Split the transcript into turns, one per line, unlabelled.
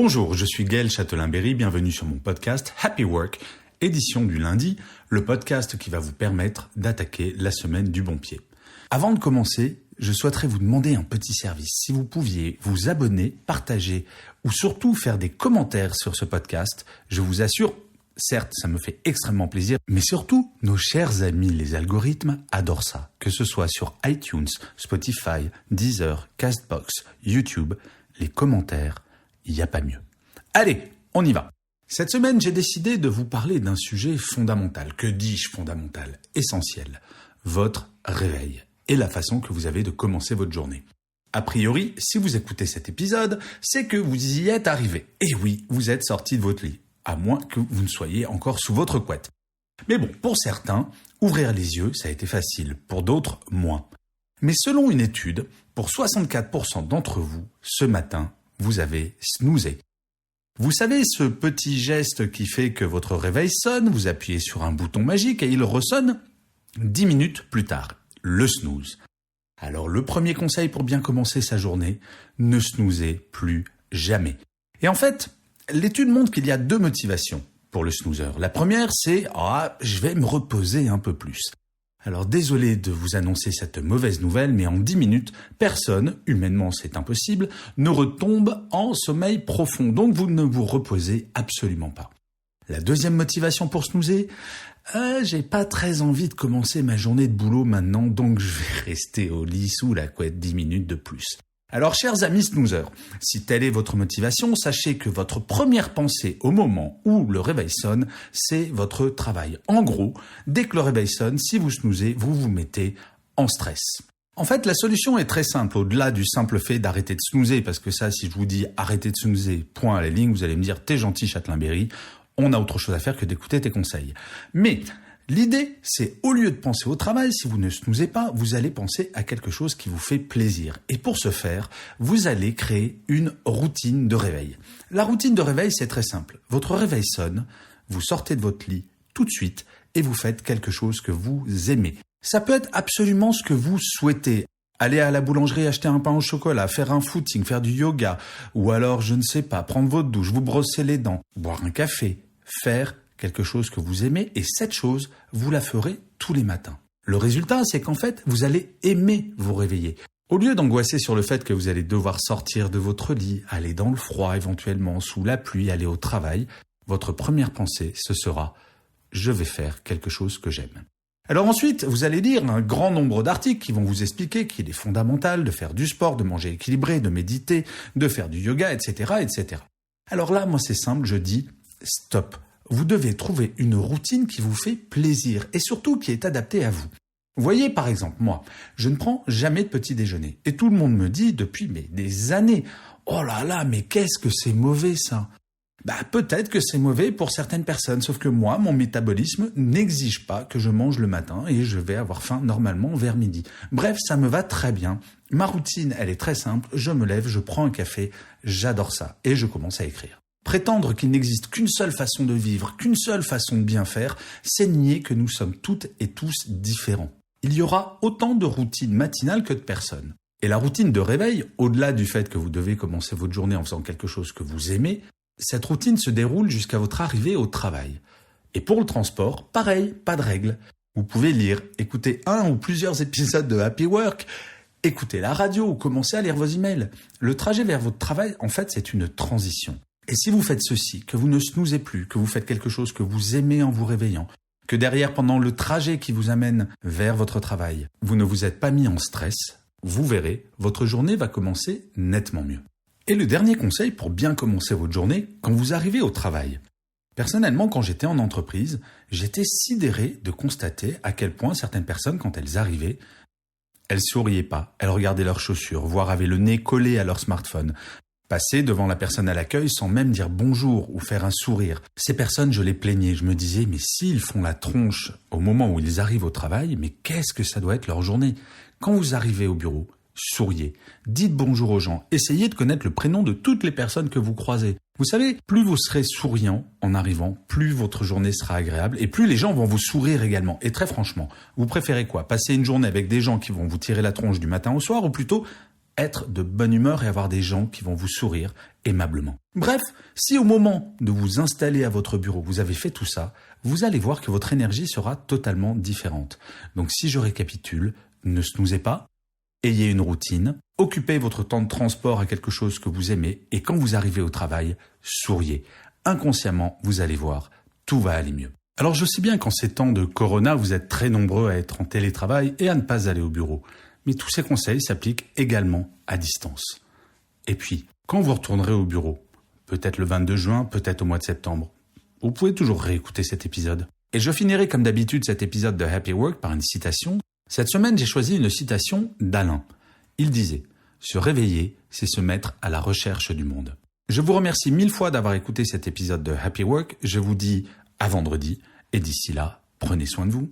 Bonjour, je suis Gaël Châtelain-Berry, bienvenue sur mon podcast Happy Work, édition du lundi, le podcast qui va vous permettre d'attaquer la semaine du bon pied. Avant de commencer, je souhaiterais vous demander un petit service. Si vous pouviez vous abonner, partager ou surtout faire des commentaires sur ce podcast, je vous assure, certes, ça me fait extrêmement plaisir, mais surtout, nos chers amis les algorithmes adorent ça. Que ce soit sur iTunes, Spotify, Deezer, Castbox, YouTube, les commentaires, il n'y a pas mieux. Allez, on y va. Cette semaine, j'ai décidé de vous parler d'un sujet fondamental. Que dis-je fondamental? Essentiel. Votre réveil et la façon que vous avez de commencer votre journée. A priori, si vous écoutez cet épisode, c'est que vous y êtes arrivé. Et oui, vous êtes sorti de votre lit, à moins que vous ne soyez encore sous votre couette. Mais bon, pour certains, ouvrir les yeux, ça a été facile. Pour d'autres, moins. Mais selon une étude, pour 64% d'entre vous, ce matin, vous avez snoozé. Vous savez, ce petit geste qui fait que votre réveil sonne, vous appuyez sur un bouton magique et il ressonne 10 minutes plus tard, le snooze. Alors le premier conseil pour bien commencer sa journée, ne snoozez plus jamais. Et en fait, l'étude montre qu'il y a 2 motivations pour le snoozer. La première, c'est « je vais me reposer un peu plus ». Alors désolé de vous annoncer cette mauvaise nouvelle, mais en 10 minutes, personne, humainement c'est impossible, ne retombe en sommeil profond. Donc vous ne vous reposez absolument pas. La deuxième motivation pour snoozer, j'ai pas très envie de commencer ma journée de boulot maintenant, donc je vais rester au lit sous la couette 10 minutes de plus. Alors chers amis snoozers, si telle est votre motivation, sachez que votre première pensée au moment où le réveil sonne, c'est votre travail. En gros, dès que le réveil sonne, si vous snoozez, vous vous mettez en stress. En fait, la solution est très simple, au-delà du simple fait d'arrêter de snoozer, parce que ça, si je vous dis arrêtez de snoozer, point à la ligne, vous allez me dire t'es gentil Châtelain-Berry, on a autre chose à faire que d'écouter tes conseils. Mais l'idée, c'est au lieu de penser au travail, si vous ne snoozez pas, vous allez penser à quelque chose qui vous fait plaisir. Et pour ce faire, vous allez créer une routine de réveil. La routine de réveil, c'est très simple. Votre réveil sonne, vous sortez de votre lit tout de suite et vous faites quelque chose que vous aimez. Ça peut être absolument ce que vous souhaitez. Aller à la boulangerie acheter un pain au chocolat, faire un footing, faire du yoga, ou alors, je ne sais pas, prendre votre douche, vous brosser les dents, boire un café, faire quelque chose que vous aimez, et cette chose, vous la ferez tous les matins. Le résultat, c'est qu'en fait, vous allez aimer vous réveiller. Au lieu d'angoisser sur le fait que vous allez devoir sortir de votre lit, aller dans le froid éventuellement, sous la pluie, aller au travail, votre première pensée, ce sera « je vais faire quelque chose que j'aime ». Alors ensuite, vous allez lire un grand nombre d'articles qui vont vous expliquer qu'il est fondamental de faire du sport, de manger équilibré, de méditer, de faire du yoga, etc., etc. Alors là, moi c'est simple, je dis « stop ». Vous devez trouver une routine qui vous fait plaisir et surtout qui est adaptée à vous. Vous voyez, par exemple, moi, je ne prends jamais de petit déjeuner. Et tout le monde me dit depuis des années, « Oh là là, mais qu'est-ce que c'est mauvais ça !» Peut-être que c'est mauvais pour certaines personnes, sauf que moi, mon métabolisme n'exige pas que je mange le matin et je vais avoir faim normalement vers midi. Bref, ça me va très bien. Ma routine, elle est très simple. Je me lève, je prends un café, j'adore ça et je commence à écrire. Prétendre qu'il n'existe qu'une seule façon de vivre, qu'une seule façon de bien faire, c'est nier que nous sommes toutes et tous différents. Il y aura autant de routines matinales que de personnes. Et la routine de réveil, au-delà du fait que vous devez commencer votre journée en faisant quelque chose que vous aimez, cette routine se déroule jusqu'à votre arrivée au travail. Et pour le transport, pareil, pas de règles. Vous pouvez lire, écouter un ou plusieurs épisodes de Happy Work, écouter la radio ou commencer à lire vos emails. Le trajet vers votre travail, en fait, c'est une transition. Et si vous faites ceci, que vous ne snoozez plus, que vous faites quelque chose que vous aimez en vous réveillant, que derrière, pendant le trajet qui vous amène vers votre travail, vous ne vous êtes pas mis en stress, vous verrez, votre journée va commencer nettement mieux. Et le dernier conseil pour bien commencer votre journée, quand vous arrivez au travail. Personnellement, quand j'étais en entreprise, j'étais sidéré de constater à quel point certaines personnes, quand elles arrivaient, elles souriaient pas, elles regardaient leurs chaussures, voire avaient le nez collé à leur smartphone. Passer devant la personne à l'accueil sans même dire bonjour ou faire un sourire. Ces personnes, je les plaignais. Je me disais, mais s'ils font la tronche au moment où ils arrivent au travail, mais qu'est-ce que ça doit être leur journée? Quand vous arrivez au bureau, souriez, dites bonjour aux gens, essayez de connaître le prénom de toutes les personnes que vous croisez. Vous savez, plus vous serez souriant en arrivant, plus votre journée sera agréable et plus les gens vont vous sourire également. Et très franchement, vous préférez quoi? Passer une journée avec des gens qui vont vous tirer la tronche du matin au soir ou plutôt être de bonne humeur et avoir des gens qui vont vous sourire aimablement. Bref, si au moment de vous installer à votre bureau, vous avez fait tout ça, vous allez voir que votre énergie sera totalement différente. Donc si je récapitule, ne snoozez pas, ayez une routine, occupez votre temps de transport à quelque chose que vous aimez et quand vous arrivez au travail, souriez. Inconsciemment, vous allez voir, tout va aller mieux. Alors je sais bien qu'en ces temps de corona, vous êtes très nombreux à être en télétravail et à ne pas aller au bureau. Mais tous ces conseils s'appliquent également à distance. Et puis, quand vous retournerez au bureau, peut-être le 22 juin, peut-être au mois de septembre, vous pouvez toujours réécouter cet épisode. Et je finirai comme d'habitude cet épisode de Happy Work par une citation. Cette semaine, j'ai choisi une citation d'Alain. Il disait « Se réveiller, c'est se mettre à la recherche du monde ». Je vous remercie 1000 fois d'avoir écouté cet épisode de Happy Work. Je vous dis à vendredi et d'ici là, prenez soin de vous.